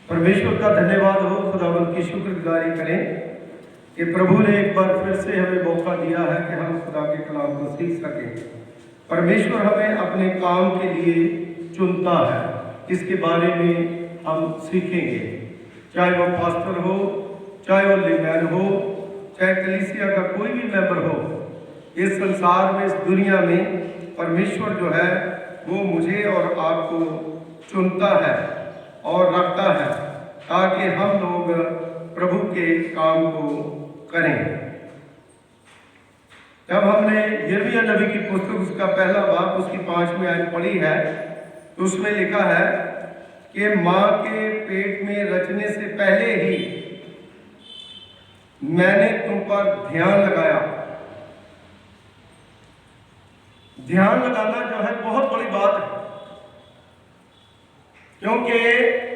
परमेश्वर का धन्यवाद हो, खुदावंद की शुक्रगुजारी करें कि प्रभु ने एक बार फिर से हमें मौका दिया है कि हम खुदा के कलाम को सीख सकें। परमेश्वर हमें अपने काम के लिए चुनता है, इसके बारे में हम सीखेंगे। चाहे वो पास्टर हो, चाहे वो लेमैन हो, चाहे कलीसिया का कोई भी मेंबर हो, इस संसार में, इस दुनिया में परमेश्वर जो है वो मुझे और आपको चुनता है और रखता है ताकि हम लोग प्रभु के काम को करें। जब हमने यिर्मयाह नबी की पुस्तक उसका पहला बाब उसकी 5वीं आयत पढ़ी है तो उसमें लिखा है कि माँ के पेट में रचने से पहले ही मैंने तुम पर ध्यान लगाया। ध्यान लगाना जो है बहुत बड़ी बात है, क्योंकि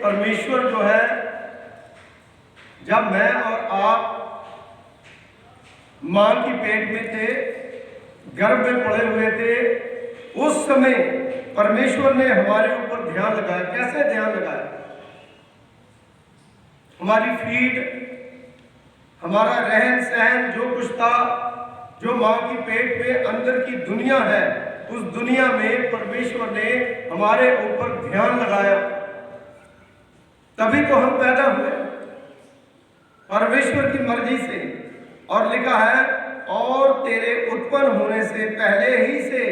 परमेश्वर जो है, जब मैं और आप मां की पेट में थे, गर्भ में पड़े हुए थे, उस समय परमेश्वर ने हमारे ऊपर ध्यान लगाया। कैसे ध्यान लगाया? हमारी फीड, हमारा रहन सहन, जो कुछ था, जो मां की पेट में अंदर की दुनिया है, उस दुनिया में परमेश्वर ने हमारे ऊपर ध्यान लगाया। तभी तो हम पैदा हुए परमेश्वर की मर्जी से। और लिखा है, और तेरे उत्पन्न होने से पहले ही से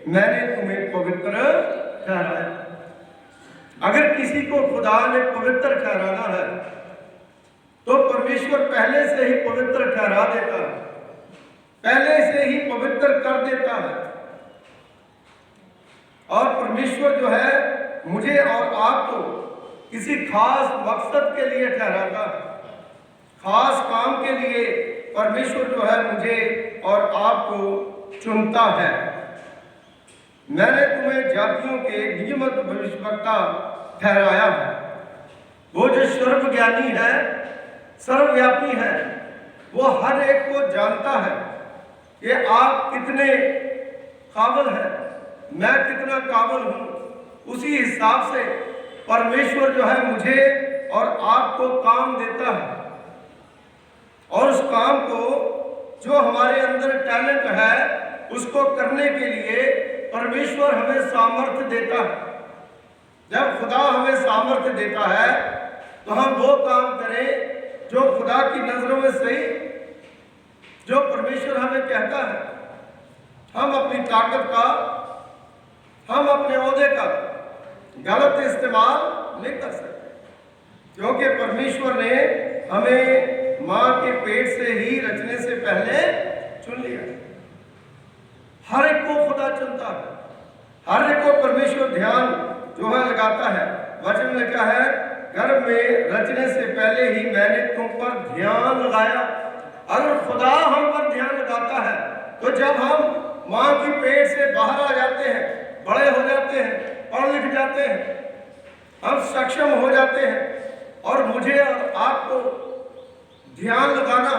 मैंने तुम्हें पवित्र ठहराया। अगर किसी को खुदा ने पवित्र ठहराना है तो परमेश्वर पहले से ही पवित्र ठहरा देता है, पहले से ही पवित्र कर देता है। और परमेश्वर जो है मुझे और आपको किसी खास मकसद के लिए ठहराता है, खास काम के लिए परमेश्वर जो है मुझे और आपको चुनता है। मैंने तुम्हें जातियों के नियमित भविष्यवक्ता ठहराया है। वो जो सर्वज्ञानी है, सर्वव्यापी है, वो हर एक को जानता है कि आप कितने काबिल हैं, मैं कितना काबिल हूं। उसी हिसाब से परमेश्वर जो है मुझे और आपको काम देता है, और उस काम को, जो हमारे अंदर टैलेंट है, उसको करने के लिए परमेश्वर हमें सामर्थ्य देता है। जब खुदा हमें सामर्थ्य देता है तो हम वो काम करें जो खुदा की नजरों में सही, जो परमेश्वर हमें कहता है। हम अपनी ताकत का, हम अपने ओहदे का गलत इस्तेमाल नहीं कर सकते, क्योंकि परमेश्वर ने हमें मां के पेट से ही रचने से पहले चुन लिया। हर एक को खुदा चुनता है, हर एक को परमेश्वर ध्यान जो है लगाता है। वचन में लिखा है, गर्भ में रचने से पहले ही मैंने तुम पर ध्यान लगाया। अगर खुदा हम पर ध्यान लगाता है तो जब हम मां की पेट से बाहर आ जाते हैं, बड़े हो जाते हैं, पढ़ लिख जाते हैं, हम सक्षम हो जाते हैं, और मुझे और आपको ध्यान लगाना।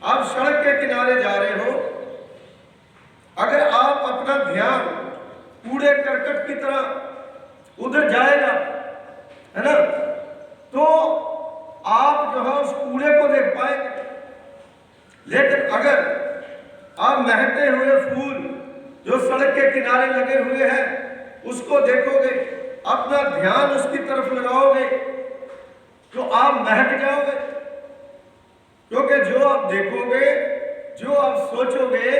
आप सड़क के किनारे जा रहे हो, अगर आप अपना ध्यान कूड़े करकट की तरह उधर जाएगा, है ना, तो आप जो है उस कूड़े को देख पाएंगे। लेकिन अगर आप महकते हुए फूल जो सड़क के किनारे लगे हुए हैं उसको देखोगे, अपना ध्यान उसकी तरफ लगाओगे, तो आप महक जाओगे। क्योंकि जो आप देखोगे, जो आप सोचोगे,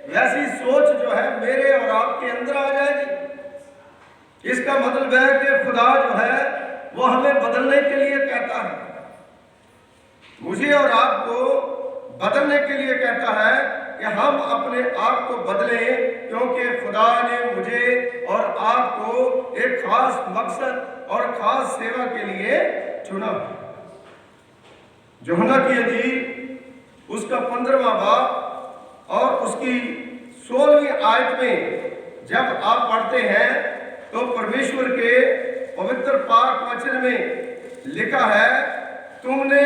वैसी सोच जो है मेरे और आपके अंदर आ जाएगी। इसका मतलब है कि खुदा जो है वो हमें बदलने के लिए कहता है, मुझे और आपको बदलने के लिए कहता है कि हम अपने आप को बदलें, क्योंकि खुदा ने मुझे और आपको एक खास मकसद और खास सेवा के लिए चुना। यूहन्ना की इंजील उसका 15वां बाब और उसकी 16वीं आयत में जब आप पढ़ते हैं तो परमेश्वर के पवित्र पाक वचन में लिखा है, तुमने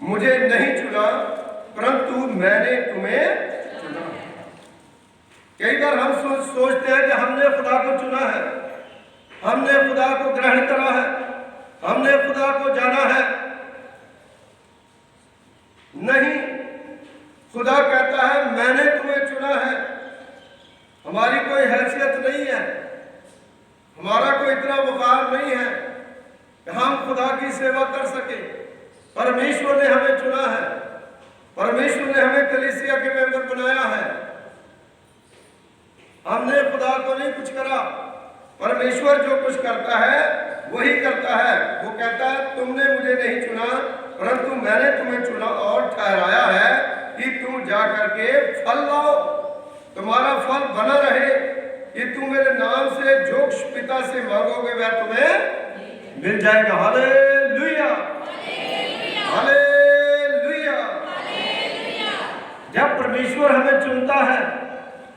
मुझे नहीं चुना परंतु मैंने तुम्हें चुना। कई बार हम सोचते हैं कि हमने खुदा को चुना है, हमने खुदा को ग्रहण करा है, हमने खुदा को जाना है। नहीं, खुदा कहता है मैंने तुम्हें चुना है। हमारी कोई हैसियत नहीं है, हमारा कोई इतना वकार नहीं है कि हम खुदा की सेवा कर सके। परमेश्वर ने हमें चुना है, परमेश्वर ने हमें कलीसिया के मेंबर बनाया है। हमने खुदा को नहीं कुछ करा, परमेश्वर जो कुछ करता है वही करता है। वो कहता है तुमने मुझे नहीं चुना, परंतु मैंने तुम्हें चुना और ठहराया है कि तुम जा करके फल लाओ, तुम्हारा फल बना रहे, कि तुम मेरे नाम से जो पिता से मांगोगे वह तुम्हें मिल जाएगा। Hallelujah, hallelujah. जब परमेश्वर हमें चुनता है,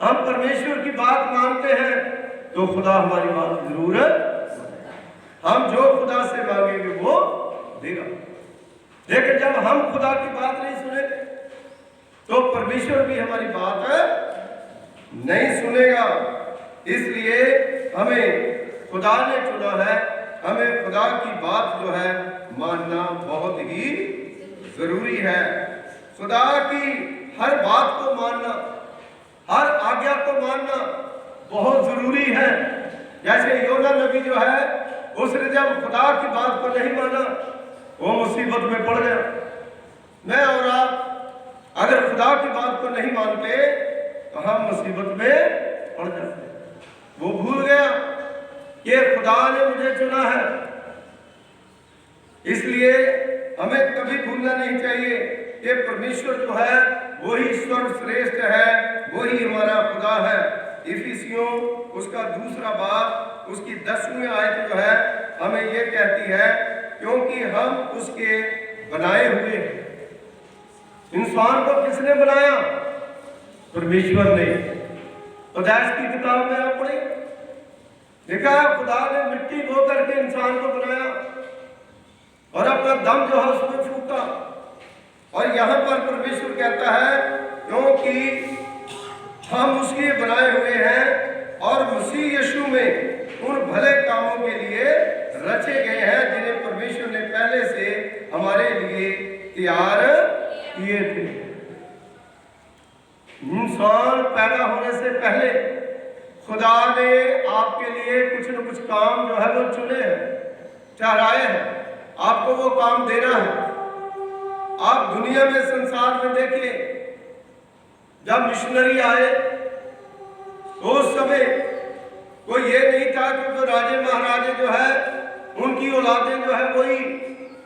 हम परमेश्वर की बात मानते हैं, तो खुदा हमारी बात जरूर, हम जो खुदा से मांगेंगे वो देगा। लेकिन जब हम खुदा की बात नहीं सुने तो परमेश्वर भी हमारी बात नहीं सुनेगा। इसलिए हमें खुदा ने चुना है, हमें खुदा की बात जो है मानना बहुत ही जरूरी है। खुदा की हर बात को मानना, हर आज्ञा को मानना बहुत जरूरी है। जैसे योना नबी जो है, उसने जब खुदा की बात को नहीं माना, वो मुसीबत में पड़ गया। मैं और आप अगर खुदा की बात को नहीं मानते तो हम मुसीबत में पड़ जाते। वो भूल गया कि खुदा ने मुझे चुना है। इसलिए हमें कभी भूलना नहीं चाहिए कि परमेश्वर जो है वही सर्वश्रेष्ठ है, वही हमारा खुदा है। इफिसियों उसका 2 बाब उसकी 10वीं आयत जो है हमें ये कहती है, क्योंकि हम उसके बनाए हुए हैं। इंसान को किसने बनाया? परमेश्वर ने। पैदाइश की किताब में आप पढ़े, देखा खुदा ने मिट्टी धो करके इंसान को बनाया और अपना दम जो है उसमें फूका। और यहाँ पर परमेश्वर कहता है क्योंकि हम उसके बनाए हुए हैं और मसीह यीशु में उन भले कामों के लिए रचे गए हैं जिन्हें परमेश्वर ने पहले से हमारे लिए तैयार किए थे। इंसान पैदा होने से पहले खुदा ने आपके लिए कुछ न कुछ काम जो है वो चुने हैं, ठहराए हैं, आपको वो काम देना है। आप दुनिया में, संसार में देखिए, जब मिशनरी आए तो उस समय कोई ये नहीं था कि जो राजे महाराजे जो है उनकी औलादें जो है वही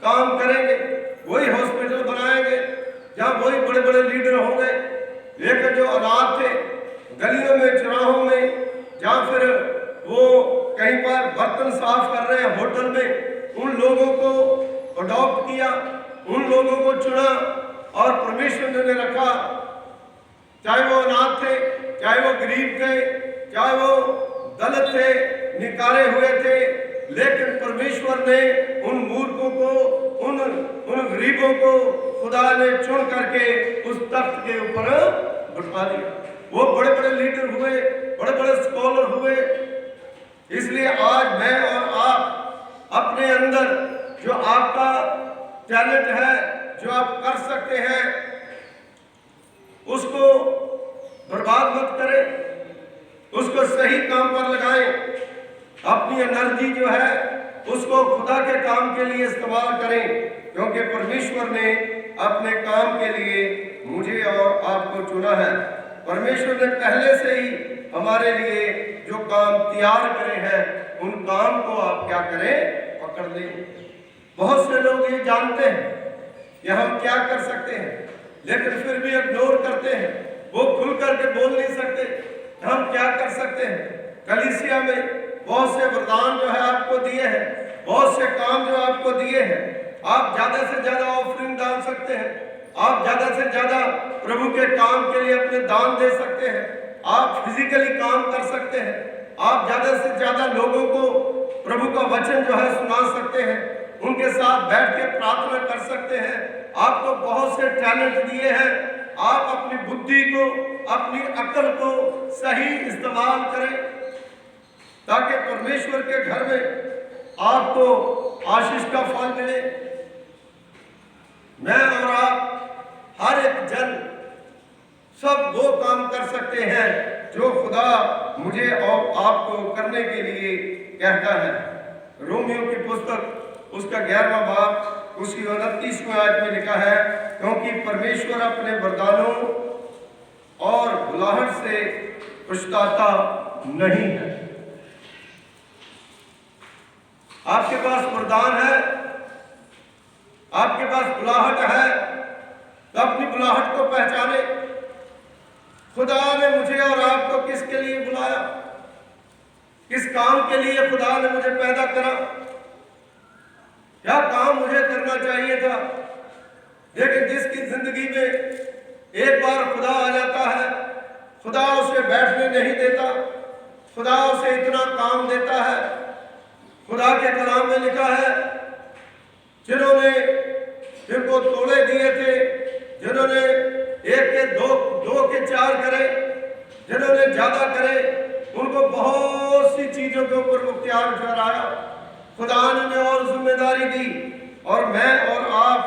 काम करेंगे, वही हॉस्पिटल बनाएंगे, जहाँ वही बड़े बड़े लीडर होंगे। लेकिन जो अनाथ थे गलियों में, चौराहों में, या फिर वो कहीं पर बर्तन साफ कर रहे हैं होटल में, उन लोगों को अडॉप्ट किया, उन लोगों को चुना और परमेश्वर ने रखा। चाहे वो अनाथ थे, चाहे वो गरीब थे, चाहे वो दलित थे, निकाले हुए थे, लेकिन परमेश्वर ने उन मूर्खों को, उन गरीबों को खुदा ने चुन करके उस तख्त के ऊपर बैठा दिया। वो बड़े बड़े लीडर हुए, बड़े बड़े स्कॉलर हुए। इसलिए आज मैं और आप अपने अंदर जो आपका टैलेंट है, जो आप कर सकते हैं, उसको बर्बाद मत करें, उसको सही काम पर लगाएं। अपनी एनर्जी जो है उसको खुदा के काम के लिए इस्तेमाल करें, क्योंकि परमेश्वर ने अपने काम के लिए मुझे और आपको चुना है। परमेश्वर ने पहले से ही हमारे लिए जो काम तैयार करे हैं, उन काम को आप क्या करें? पकड़ लें। बहुत से लोग ये जानते हैं कि हम क्या कर सकते हैं, लेकिन फिर भी इग्नोर करते हैं। वो खुल करके बोल नहीं सकते हम क्या कर सकते हैं। कलीसिया में बहुत से वरदान जो है आपको दिए हैं, बहुत से काम जो आपको दिए हैं। आप ज्यादा से ज्यादा ऑफरिंग डाल सकते हैं, आप ज्यादा से ज्यादा प्रभु के काम के लिए अपने दान दे सकते हैं, आप फिजिकली काम कर सकते हैं, आप ज्यादा से ज्यादा लोगों को प्रभु का वचन जो है सुना सकते हैं, उनके साथ बैठ के प्रार्थना कर सकते हैं। आपको बहुत से टैलेंट दिए हैं। आप अपनी बुद्धि को, अपनी अक्ल को सही इस्तेमाल करें। ताकि परमेश्वर के घर में आपको आशीष का फल मिले। मैं और आप हर एक जन सब वो काम कर सकते हैं जो खुदा मुझे और आपको करने के लिए कहता है। रोमियो की पुस्तक उसका 11वां बाब उसकी 29वें आयत में लिखा है, क्योंकि परमेश्वर अपने वरदानों और बुलाहट से पछताता नहीं है। आपके पास वरदान है, आपके पास बुलाहट है, तो अपनी बुलाहट को पहचाने। खुदा ने मुझे और आपको किसके लिए बुलाया, किस काम के लिए खुदा ने मुझे पैदा करा, क्या काम मुझे करना चाहिए था। लेकिन जिसकी जिंदगी में एक बार खुदा आ जाता है, खुदा उसे बैठने नहीं देता, खुदा उसे इतना काम देता है। खुदा के कलाम में लिखा है, जिन्होंने जिनको तोड़े दिए थे, जिन्होंने एक के दो के चार करे, जिन्होंने ज्यादा करे, उनको बहुत सी चीजों के ऊपर मुख्तियार ठहराया। खुदा ने और जिम्मेदारी दी, और मैं और आप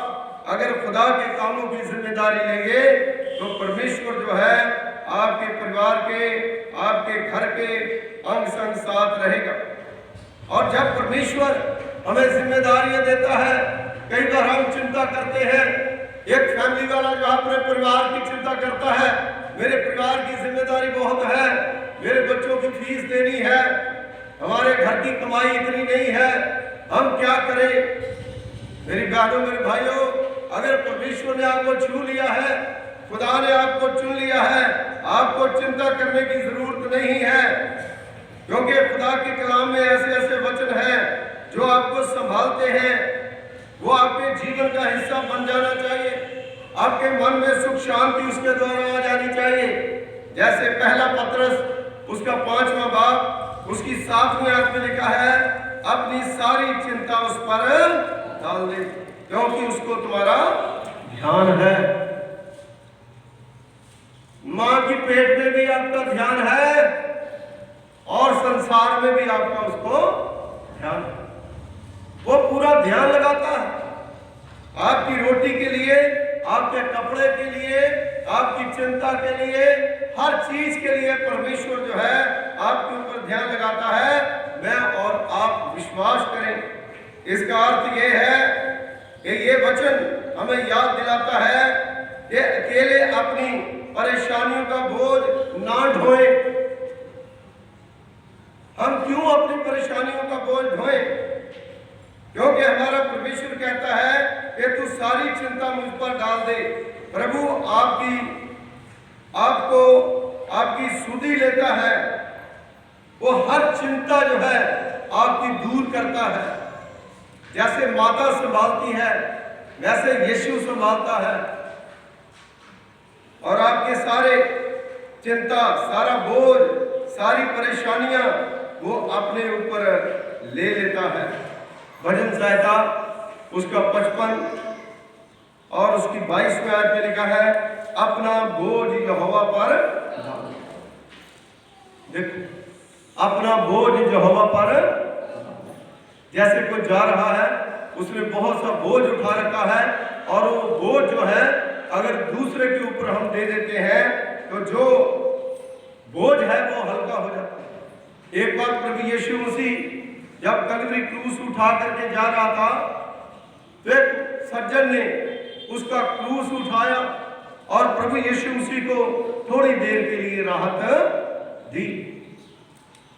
अगर खुदा के कामों की जिम्मेदारी लेंगे तो परमेश्वर जो है आपके परिवार के, आपके घर के अंग संग साथ रहेगा। और जब परमेश्वर हमें जिम्मेदारियां देता है, कई बार हम चिंता करते हैं। एक फैमिली वाला जो अपने परिवार की चिंता करता है, मेरे परिवार की जिम्मेदारी बहुत है, मेरे बच्चों की फीस देनी है, हमारे घर की कमाई इतनी नहीं है, हम क्या करें। मेरी बहनों, मेरे भाइयों, अगर परमेश्वर ने आपको छू लिया है, खुदा ने आपको चुन लिया है, आपको चिंता करने की जरूरत नहीं है, क्योंकि खुदा के कलाम में ऐसे ऐसे वचन हैं जो आपको संभालते हैं। वो आपके जीवन का हिस्सा बन जाना चाहिए। आपके मन में सुख शांति उसके द्वारा आ जानी चाहिए। जैसे पहला पत्रस उसका 5वां बाब उसकी 7वें आयत में लिखा है, अपनी सारी चिंता उस पर डाल दे, क्योंकि उसको तुम्हारा ध्यान है। मां की पेट में भी आपका ध्यान है और संसार में भी आपका उसको ध्यान है। वो पूरा ध्यान लगाता है आपकी रोटी के लिए, आपके कपड़े के लिए, आपकी चिंता के लिए, हर चीज के लिए परमेश्वर जो है आपके ऊपर ध्यान लगाता है। मैं और आप विश्वास करें। इसका अर्थ ये है कि ये वचन हमें याद दिलाता है कि अकेले अपनी परेशानियों का बोझ ना ढोए। हम क्यों अपनी परेशानियों का बोझ ढोए? क्योंकि हमारा परमेश्वर कहता है कि तू सारी चिंता मुझ पर डाल दे। प्रभु आपकी सुधि लेता है, वो हर चिंता जो है आपकी दूर करता है। जैसे माता संभालती है वैसे यीशु संभालता है, और आपके सारे चिंता, सारा बोझ, सारी परेशानियां वो अपने ऊपर ले लेता है। भजन संहिता उसका 55 और उसकी 22वें आयत में लिखा है, अपना बोझ यहोवा पर डालो। देखो, अपना बोझ यहोवा पर, जैसे कोई जा रहा है, उसने बहुत सा बोझ उठा रखा है, और वो बोझ जो है अगर दूसरे के ऊपर हम दे देते हैं तो जो बोझ है वो हल्का हो जाता है। एक बार प्रभु यीशु मसीह जब कलवरी क्रूस उठा करके जा रहा था, तो एक सज्जन ने उसका क्रूस उठाया और प्रभु यीशु मसीह को थोड़ी देर के लिए राहत दी।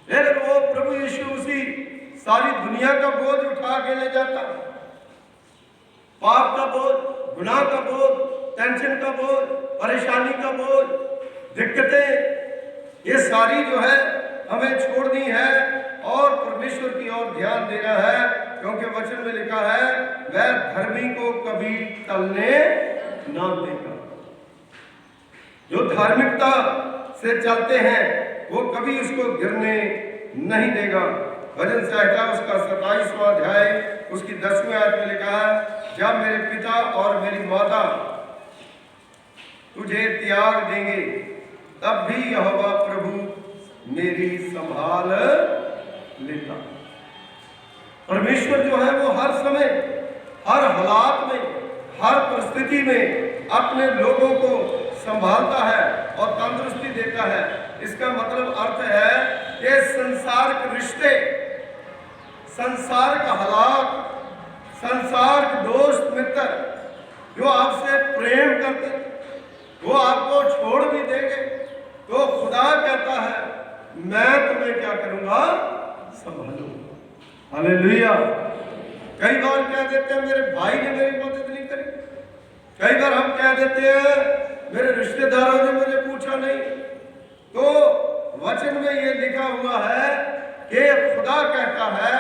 लेकिन वो प्रभु यीशु मसीह सारी दुनिया का बोझ उठा के ले जाता, पाप का बोझ, गुनाह का बोझ, टेंशन का बोझ, परेशानी का बोझ, दिक्कतें, ये सारी जो है हमें छोड़नी है और परमेश्वर की ओर ध्यान देना है। क्योंकि वचन में लिखा है, वह धर्मी को कभी टलने ना देगा। जो धार्मिकता से चलते हैं वो कभी उसको गिरने नहीं देगा। भजन संहिता उसका 27वां अध्याय उसकी 10वीं आयत में लिखा है, जब मेरे पिता और मेरी माता तुझे त्याग देंगे तब भी यहोवा प्रभु मेरी संभाल लेता है। परमेश्वर जो है वो हर समय, हर हालात में, हर परिस्थिति में अपने लोगों को संभालता है और तंदुरुस्ती देता है। इसका मतलब अर्थ है कि संसार के रिश्ते, संसार का हालात, संसार के दोस्त मित्र जो आपसे प्रेम करते, वो आपको छोड़ भी देंगे, तो खुदा कहता है मैं तुम्हें क्या करूंगा, संभालूंगा। हालेलुया। कई बार कह देते हैं मेरे भाई ने मेरी मदद नहीं करी, कई बार हम कह देते हैं मेरे रिश्तेदारों ने मुझे पूछा नहीं। तो वचन में ये लिखा हुआ है कि खुदा कहता है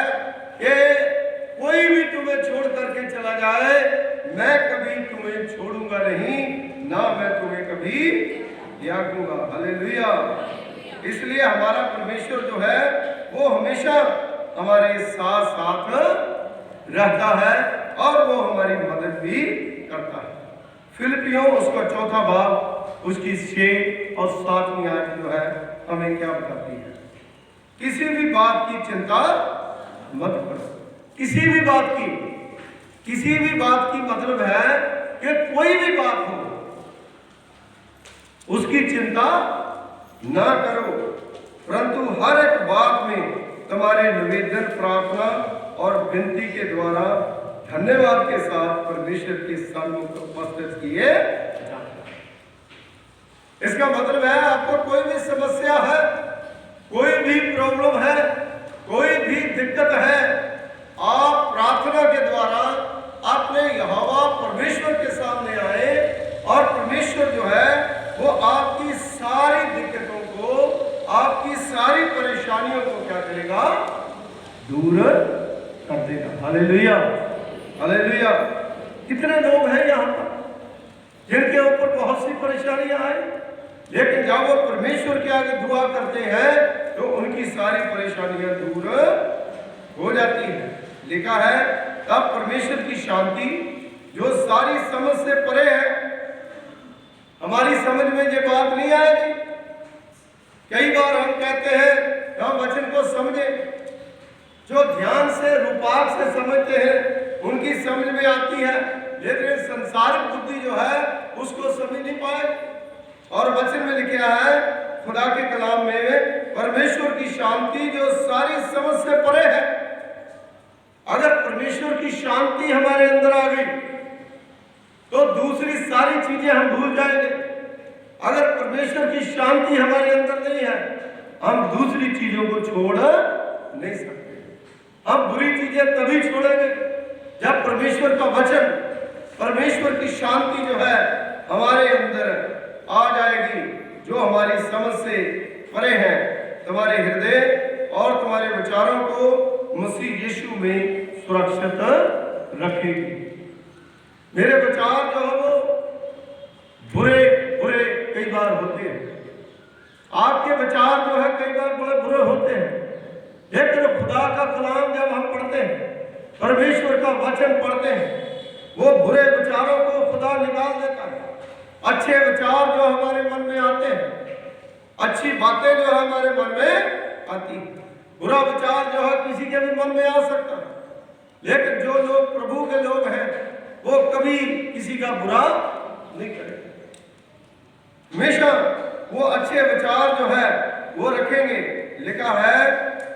कि कोई भी तुम्हें छोड़ करके चला जाए, मैं कभी तुम्हें छोड़ूंगा नहीं, ना मैं तुम्हें कभी त्यागूंगा। हालेलुया। इसलिए हमारा परमेश्वर जो है वो हमेशा हमारे साथ साथ रहता है और वो हमारी मदद भी करता है। फिलिपियों उसका 4 बाब उसकी 6 और 7वीं आयत जो है हमें क्या बताती है, किसी भी बात की चिंता मत करो। किसी भी बात की, किसी भी बात की मतलब है कि कोई भी बात हो उसकी चिंता ना करो, परंतु हर एक बात में तुम्हारे निवेदन, प्रार्थना और विनती के द्वारा धन्यवाद के साथ परमेश्वर के सम्मुख उपस्थित किए जाते। इसका मतलब है आपको कोई भी समस्या है, कोई भी प्रॉब्लम है, कोई भी दिक्कत है, आप प्रार्थना के द्वारा अपने यहोवा परमेश्वर के सामने आए और परमेश्वर जो है वो आपकी सारी दिक्कतों को, आपकी सारी परेशानियों को क्या करेगा, दूर कर देगा। Hallelujah, hallelujah. कितने लोग हैं यहाँ पर जिनके ऊपर बहुत सी परेशानियां आई, लेकिन जब वो परमेश्वर के आगे दुआ करते हैं तो उनकी सारी परेशानियां दूर हो जाती हैं। लिखा है तब परमेश्वर की शांति जो सारी समझ से परे है, हमारी समझ में ये बात नहीं आएगी। कई बार हम कहते हैं हम वचन को समझे, जो ध्यान से, रूपाक से समझते हैं उनकी समझ में आती है, लेकिन संसारिक बुद्धि जो है उसको समझ नहीं पाए। और वचन में लिखा है खुदा के कलाम में, परमेश्वर की शांति जो सारी समझ से परे है। अगर परमेश्वर की शांति हमारे अंदर आ गई तो दूसरी सारी चीजें हम भूल जाएंगे। अगर परमेश्वर की शांति हमारे अंदर नहीं है, हम दूसरी चीजों को छोड़ नहीं सकते। हम बुरी चीजें तभी छोड़ेंगे जब परमेश्वर का वचन, परमेश्वर की शांति जो है हमारे अंदर आ जाएगी, जो हमारी समझ से परे है। तुम्हारे हृदय और तुम्हारे विचारों को मसीह यीशु में सुरक्षित रखेगी। मेरे विचार जो है वो बुरे बुरे कई बार होते हैं, आपके विचार जो है कई बार बड़े बुरे होते हैं, लेकिन खुदा का कलाम जब हम पढ़ते हैं, परमेश्वर का वचन पढ़ते हैं, वो बुरे विचारों को खुदा निकाल देता है। अच्छे विचार जो हमारे मन में आते हैं, अच्छी बातें जो हमारे मन में आती हैं। बुरा विचार जो है किसी के भी मन में आ सकता है, लेकिन जो लोग प्रभु के लोग हैं वो कभी किसी का बुरा नहीं करेंगे। हमेशा वो अच्छे विचार जो है वो रखेंगे। लिखा है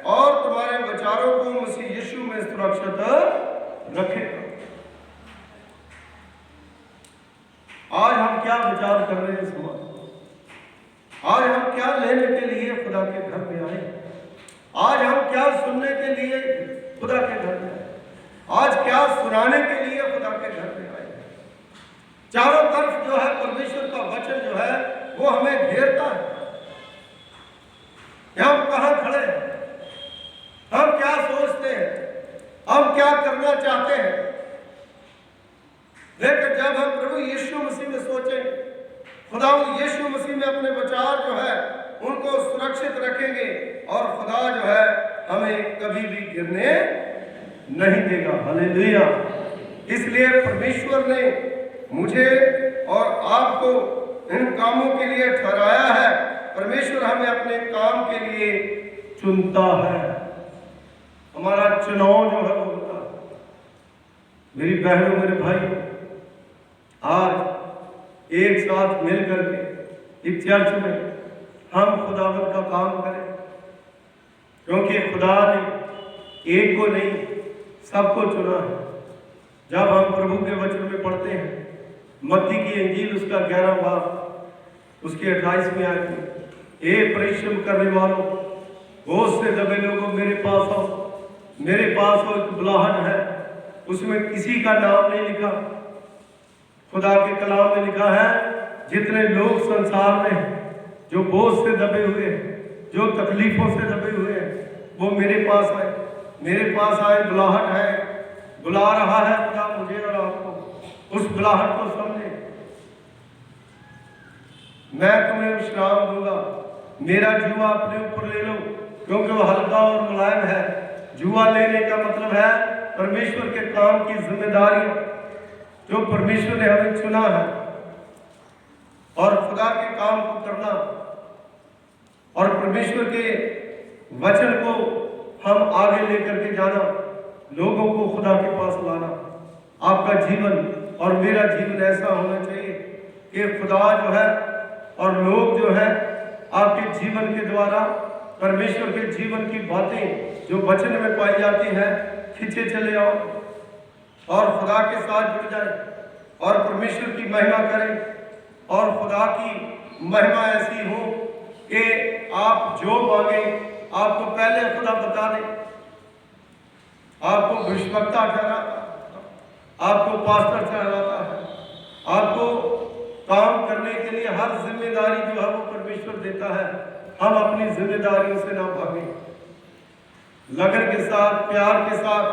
और तुम्हारे विचारों को मसीह यीशु में सुरक्षित रखेगा। आज हम क्या विचार कर रहे हैं समाज, आज हम क्या लेने के लिए खुदा के घर में आए, आज हम क्या सुनने के लिए खुदा के घर में आए, आज क्या सुनाने के लिए खुदा के घर में आए। चारों तरफ जो है परमेश्वर का वचन जो है वो हमें घेरता है। हम कहाँ खड़े हैं, हम क्या सोचते हैं, हम क्या करना चाहते हैं, लेकिन जब हम प्रभु यीशु मसीह में सोचेंगे, खुदा यीशु मसीह में अपने विचार जो है उनको सुरक्षित रखेंगे और खुदा जो है हमें कभी भी गिरने नहीं देगा। हालेलुया। इसलिए परमेश्वर ने मुझे और आपको इन कामों के लिए ठहराया है। परमेश्वर हमें अपने काम के लिए चुनता है। हमारा चुनाव जो है वो होता है। मेरी बहनों, मेरे भाई, आज एक साथ मिल करके इस चर्च में हम खुदावंद का काम करें, क्योंकि खुदा ने एक को नहीं सबको चुना है। जब हम प्रभु के वचन में पढ़ते हैं, मत्ती की इंजील उसका 11 बाब उसके 28 में आती है, हे परिश्रम करने वालों, बोझ से दबे लोगों, मेरे पास आओ। मेरे पास हो एक बुलाहट है, उसमें किसी का नाम नहीं लिखा। खुदा के कलाम में लिखा है, जितने लोग संसार में जो बोझ से दबे हुए हैं, जो तकलीफों से दबे हुए हैं, वो मेरे पास आए। मेरे पास आए, बुलाहट है, बुला रहा है खुदा मुझे और आपको। उस बुलाहट को समझे। मैं तुम्हें विश्राम दूंगा, मेरा जुआ अपने ऊपर ले लो, क्योंकि वो हल्का और मुलायम है। जुआ लेने का मतलब है परमेश्वर के काम की जिम्मेदारी जो परमेश्वर ने हमें चुना है, और खुदा के काम को करना, और परमेश्वर के वचन को हम आगे लेकर के जाना, लोगों को खुदा के पास लाना। आपका जीवन और मेरा जीवन ऐसा होना चाहिए कि खुदा जो है और लोग जो है आपके जीवन के द्वारा परमेश्वर के जीवन की बातें जो वचन में पाई जाती हैं खींचे चले आओ, और खुदा के साथ जुड़ जाए, और परमेश्वर की महिमा करें, और खुदा की महिमा ऐसी हो कि आप जो मांगे आपको पहले खुदा बता दे। आपको भविष्यवक्ता ठहराता, आपको पास्टर ठहराता है, आपको काम करने के लिए हर जिम्मेदारी जो है वो परमेश्वर देता है। हम अपनी जिम्मेदारियों से ना भागें, लगन के साथ, प्यार के साथ,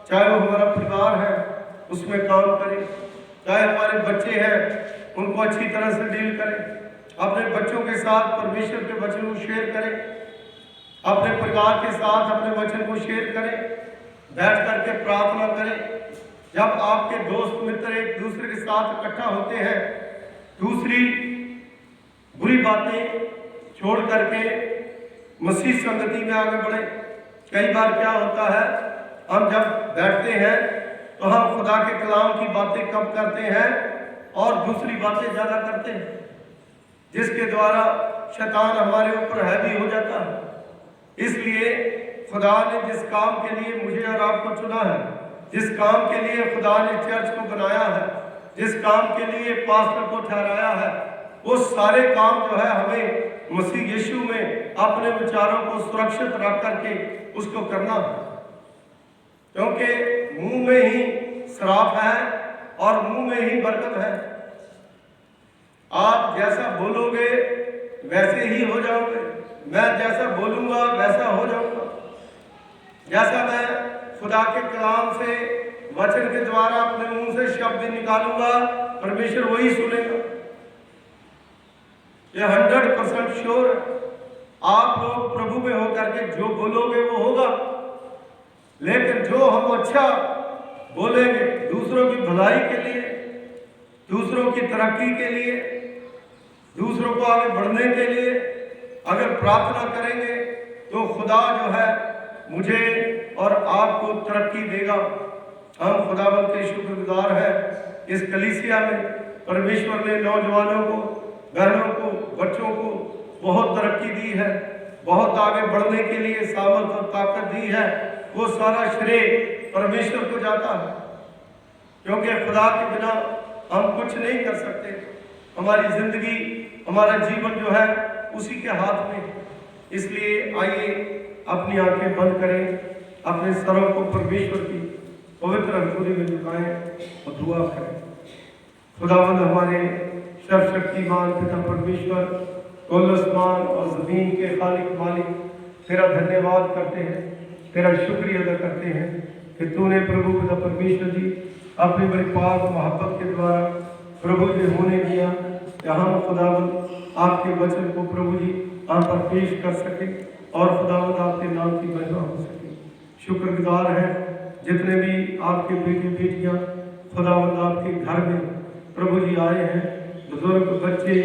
चाहे वो हमारा परिवार है उसमें काम करें, चाहे हमारे बच्चे हैं उनको अच्छी तरह से डील करें, अपने बच्चों के साथ परमेश्वर के वचन को शेयर करें, अपने परिवार के साथ अपने वचन को शेयर करें, बैठ करके प्रार्थना करें। जब आपके दोस्त मित्र एक दूसरे के साथ इकट्ठा होते हैं, दूसरी बुरी बातें छोड़ करके मसीह संगति में आगे बढ़े। कई बार क्या होता है, हम जब बैठते हैं तो हम खुदा के कलाम की बातें कम करते हैं और दूसरी बातें ज़्यादा करते हैं, जिसके द्वारा शैतान हमारे ऊपर हैवी हो जाता है। इसलिए खुदा ने जिस काम के लिए मुझे और आपको चुना है, जिस काम के लिए खुदा ने चर्च को बनाया है, जिस काम के लिए पास्टर को ठहराया है, वो सारे काम जो है हमें मसीह यीशु में अपने विचारों को सुरक्षित रख करके उसको करना है। क्योंकि मुंह में ही श्राप है और मुंह में ही बरकत है। आप जैसा बोलोगे वैसे ही हो जाओगे। मैं जैसा बोलूंगा वैसा हो जाऊंगा। जैसा मैं खुदा के कलाम से, वचन के द्वारा अपने मुंह से शब्द निकालूंगा, परमेश्वर वही सुनेगा। ये 100% श्योर है। आप लोग प्रभु में होकर के जो बोलोगे वो होगा, लेकिन जो हम अच्छा बोलेंगे दूसरों की भलाई के लिए, दूसरों की तरक्की के लिए, दूसरों को आगे बढ़ने के लिए अगर प्रार्थना करेंगे तो खुदा जो है मुझे और आपको तरक्की देगा। हम खुदावंद के शुक्रगुजार हैं। इस कलीसिया में परमेश्वर ने नौजवानों को, बहनों को, बच्चों को बहुत तरक्की दी है, बहुत आगे बढ़ने के लिए सामर्थ और ताकत दी है। वो सारा श्रेय परमेश्वर को जाता है, क्योंकि खुदा के बिना हम कुछ नहीं कर सकते। हमारी जिंदगी, हमारा जीवन जो है उसी के हाथ में। इसलिए आइए अपनी आंखें बंद करें, अपने सरों को परमेश्वर की पवित्र हथेली में झुकाएं और दुआ करें। खुदावंद हमारे सर्वशक्तिमान पिता परमेश्वर, कुल आसमान और ज़मीन के खालिक मालिक, तेरा धन्यवाद करते हैं, तेरा शुक्रिया अदा करते हैं कि तूने प्रभु पिता परमेश्वर जी अपनी बड़ी पाक मोहब्बत के द्वारा प्रभु जी होने दिया कि हम खुदावंद आपके वचन को प्रभु जी हम पर पेश कर सके और खुदावंद आपके नाम की महिमा हो सके। शुक्रगुजार हैं जितने भी आपके बेटे बेटियां खुदावंद आपके घर में प्रभु जी आए हैं, बुजुर्ग, बच्चे,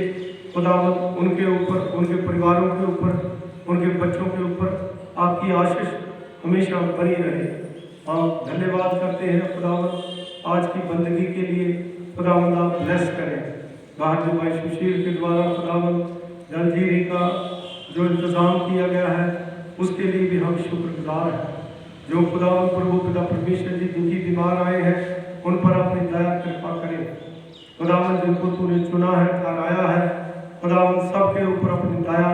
खुदावंद उनके ऊपर, उनके परिवारों के ऊपर, उनके बच्चों के ऊपर आपकी आशीष हमेशा बनी रहे। हम धन्यवाद करते हैं खुदावन आज की बंदगी के लिए। खुदावन आप ब्लेस करें। बाहर जो भाई सुशील के द्वारा खुदावन जलजीरी का जो इंतज़ाम किया गया है उसके लिए भी हम शुक्रगुजार हैं। जो खुदावन प्रभु पिता परमेश्वर जी दुखी बीमार आए हैं उन पर अपनी दया कृपा करें। खुदावन जिनको तूने चुना है ठहराया है खुदावन सबके ऊपर अपनी दया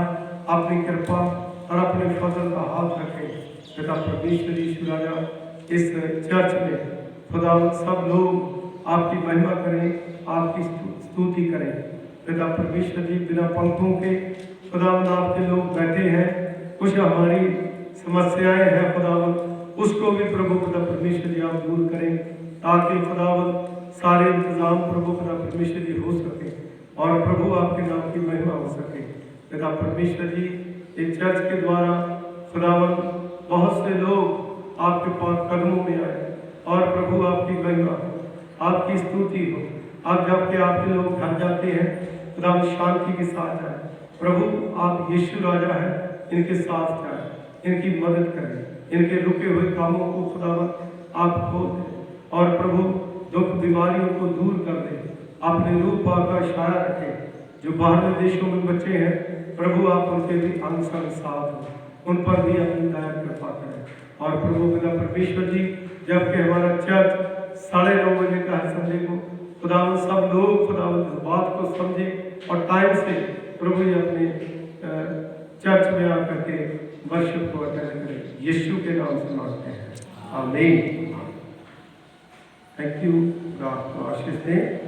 अपनी कृपा और अपने फजल का हाथ रखें। पिता परमेश्वर यीशु राजा इस चर्च में खुदावन सब लोग आपकी महिमा करें आपकी स्तुति करें। पिता परमेश्वर जी बिना पंखों के खुदावन आपके लोग बैठे हैं। कुछ हमारी समस्याएं हैं खुदावन उसको भी प्रभु पिता परमेश्वर जी आप दूर करें ताकि खुदावन सारे इंतजाम प्रभु पिता परमेश्वर जी हो सके और प्रभु आपके नाम की महिमा हो सके। पिता परमेश्वर जी इस चर्च के द्वारा खुदावन बहुत से लोग आपके पास कदमों में आए और प्रभु आपकी महिमा हो आपकी स्तुति हो। आप जबकि आपके लोग घर जाते हैं खुदावन शांति के साथ जाए। प्रभु आप यीशु राजा हैं इनके साथ जाए इनकी मदद करें इनके रुके हुए कामों को खुदावन आप खोल दें और प्रभु दुख बीमारियों को दूर कर दें। अपने रूप का इशारा रखें। जो बाहर देशों में बच्चे हैं प्रभु आप उनके भी अंग संग साथ हो उन पर भी अपनी दया कृपा करें। और प्रभु पिता परमेश्वर जी जबकि हमारा चर्च 9:30 बजे का है संडे को खुदावन सब लोग खुदावन इस बात को समझे और टाइम से प्रभु जी अपने चर्च में आकर के वर्शिप को अटेंड करें। यीशु के नाम से मांगते हैं आमीन। Thank you. आशीष दें।